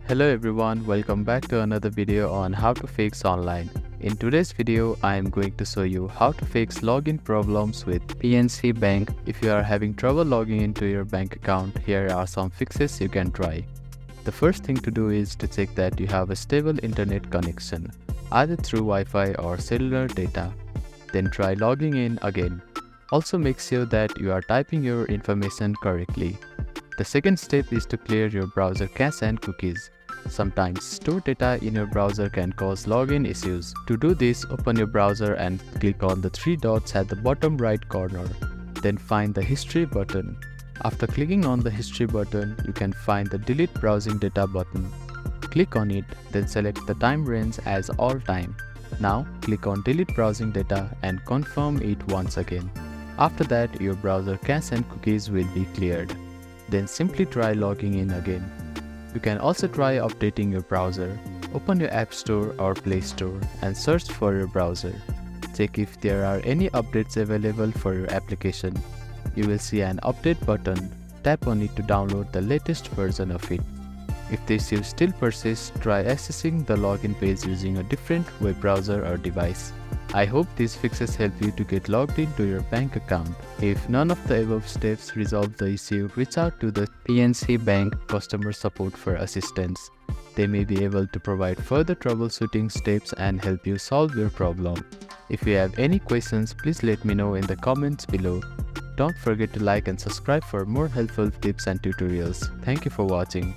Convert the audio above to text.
Hello everyone, welcome back to another video on how to fix online. In today's video, I am going to show you how to fix login problems with PNC Bank. If you are having trouble logging into your bank account, here are some fixes you can try. The first thing to do is to check that you have a stable internet connection, either through Wi-Fi or cellular data. Then try logging in again. Also make sure that you are typing your information correctly. The second step is to clear your browser cache and cookies. Sometimes stored data in your browser can cause login issues. To do this, open your browser and click on the three dots at the bottom right corner. Then find the History button. After clicking on the History button, you can find the Delete Browsing Data button. Click on it, then select the time range as all time. Now, click on Delete Browsing Data and confirm it once again. After that, your browser cache and cookies will be cleared. Then simply try logging in again. You can also try updating your browser. Open your App Store or Play Store and search for your browser. Check if there are any updates available for your application. You will see an update button. Tap on it to download the latest version of it. If the issue still persists, try accessing the login page using a different web browser or device. I hope these fixes help you to get logged into your bank account. If none of the above steps resolve the issue, reach out to the PNC Bank customer support for assistance. They may be able to provide further troubleshooting steps and help you solve your problem. If you have any questions, please let me know in the comments below. Don't forget to like and subscribe for more helpful tips and tutorials. Thank you for watching.